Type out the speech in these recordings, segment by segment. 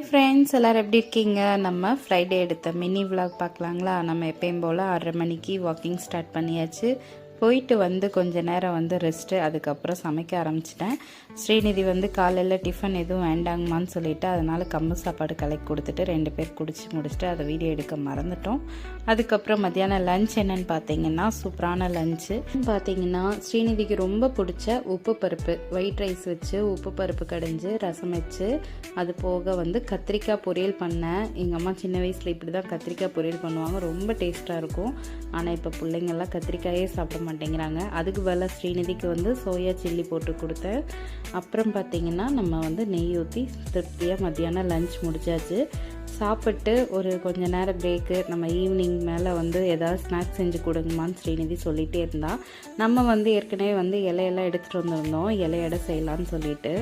Friends எல்லோரும் எப்படி இருக்கீங்க? நம்ம ஃப்ரைடே எடுத்த மினி விலாக் பார்க்கலாங்களா? நம்ம எப்பயும் போல் 6:30 மணிக்கு வாக்கிங் ஸ்டார்ட் பண்ணியாச்சு. போயிட்டு வந்து கொஞ்ச நேரம் வந்து ரெஸ்ட்டு, அதுக்கப்புறம் சமைக்க ஆரம்பிச்சிட்டேன். ஸ்ரீநிதி வந்து காலையில் டிஃபன் எதுவும் வேண்டாங்கம்மான்னு சொல்லிவிட்டு அதனால் கம்பு சாப்பாடு கலக்கி கொடுத்துட்டு 2 பேர் குடிச்சு முடிச்சுட்டு அதை வீடியோ எடுக்க மறந்துட்டோம். அதுக்கப்புறம் மத்தியானம் லஞ்ச் என்னென்னு பார்த்தீங்கன்னா சூப்பரான லஞ்சு பார்த்தீங்கன்னா ஸ்ரீநிதிக்கு ரொம்ப பிடிச்ச உப்பு பருப்பு ஒயிட் ரைஸ் வச்சு உப்பு பருப்பு கடைஞ்சி ரசம் வச்சு, அது போக வந்து கத்திரிக்காய் பொரியல் பண்ணேன். எங்கள் அம்மா சின்ன வயசில் இப்படி தான் கத்திரிக்காய் பொரியல் பண்ணுவாங்க, ரொம்ப டேஸ்ட்டாக இருக்கும். ஆனால் இப்போ பிள்ளைங்கள்லாம் கத்திரிக்காயே சாப்பிட மாட்டேங்கிறாங்க. அதுக்கு பதிலாக ஸ்ரீநிதிக்கு வந்து சோயா சில்லி போட்டு கொடுத்தேன். அப்புறம் பார்த்திங்கன்னா நம்ம வந்து நெய் ஊற்றி திருப்தியாக மத்தியானம் லஞ்ச் முடிச்சாச்சு. சாப்பிட்டு ஒரு கொஞ்ச நேரம் பிரேக்கு, நம்ம ஈவினிங் மேலே வந்து ஏதாவது ஸ்நாக்ஸ் செஞ்சு கொடுங்கம்மான்னு ஸ்ரீநிதி சொல்லிகிட்டே இருந்தால், நம்ம வந்து ஏற்கனவே வந்து இலையெல்லாம் எடுத்துகிட்டு வந்திருந்தோம் இலையடை செய்யலான்னு சொல்லிட்டு.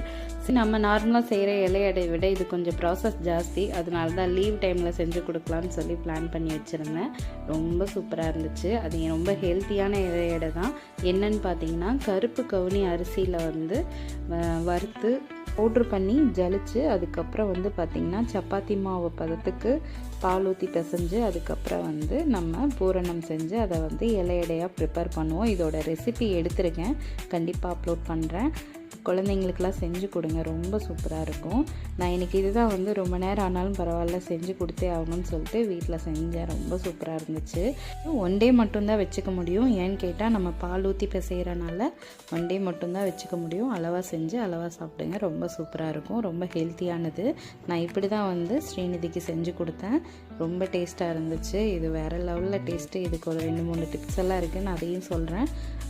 நம்ம நார்மலாக செய்கிற இலையடை விட இது கொஞ்சம் ப்ராசஸ் ஜாஸ்தி, அதனால தான் லீவ் டைமில் செஞ்சு கொடுக்கலான்னு சொல்லி பிளான் பண்ணி வச்சுருந்தேன். ரொம்ப சூப்பராக இருந்துச்சு. அது ரொம்ப ஹெல்த்தியான இலையடை தான். என்னன்னு பார்த்தீங்கன்னா கருப்பு கவுனி அரிசியில் வந்து வறுத்து பவுட்ரு பண்ணி ஜலிச்சு, அதுக்கப்புறம் வந்து பார்த்திங்கன்னா சப்பாத்தி மாவு பதத்துக்கு பால் ஊற்றி பிசைஞ்சு, அதுக்கப்புறம் வந்து நம்ம பூரணம் செஞ்சு அதை வந்து இலையடையாக ப்ரிப்பேர் பண்ணுவோம். இதோட ரெசிபி எடுத்திருக்கேன், கண்டிப்பாக அப்லோட் பண்ணுறேன். குழந்தைங்களுக்கெல்லாம் செஞ்சு கொடுங்க, ரொம்ப சூப்பராக இருக்கும். நான் இன்றைக்கி இதுதான் வந்து ரொம்ப நேரம் ஆனாலும் பரவாயில்ல செஞ்சு கொடுத்தே ஆகணும்னு சொல்லிட்டு வீட்டில் செஞ்சேன். ரொம்ப சூப்பராக இருந்துச்சு. 1 டே மட்டும்தான் வச்சுக்க முடியும். ஏன்னு கேட்டால் நம்ம பால் ஊற்றி பிசைகிறனால 1 டே மட்டும்தான் வச்சுக்க முடியும். அளவாக செஞ்சு அளவாக சாப்பிடுங்க, ரொம்ப சூப்பராக இருக்கும், ரொம்ப ஹெல்த்தியானது. நான் இப்படி தான் வந்து ஸ்ரீநிதிக்கு செஞ்சு கொடுத்தேன். ரொம்ப டேஸ்ட்டாக இருந்துச்சு. இது வேறு லெவலில் டேஸ்ட்டு. இதுக்கு ஒரு 2-3 டிப்ஸ் எல்லாம் இருக்குது, நான் அதையும் சொல்கிறேன்,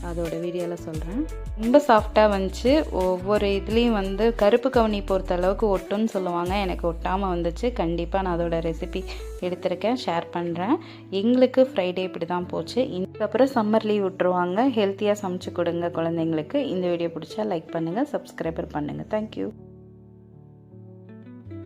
அதோட வீடியோவில் சொல்கிறேன். ரொம்ப சாஃப்டாக வந்துச்சு. ஒவ்வொரு இதுலேயும் வந்து கருப்பு கவுனி பொறுத்த அளவுக்கு ஒட்டுன்னு சொல்லுவாங்க, எனக்கு ஒட்டாமல் வந்துச்சு. கண்டிப்பாக நான் அதோட ரெசிபி எடுத்திருக்கேன், ஷேர் பண்ணுறேன். எங்களுக்கு ஃப்ரைடே இப்படி தான் போச்சு. இதுக்கப்புறம் சம்மர் லீவ் விட்டுருவாங்க. ஹெல்த்தியாக சமைச்சு கொடுங்க குழந்தைங்களுக்கு. இந்த வீடியோ பிடிச்சா லைக் பண்ணுங்கள், சப்ஸ்கிரைபர் பண்ணுங்கள். தேங்க்யூ.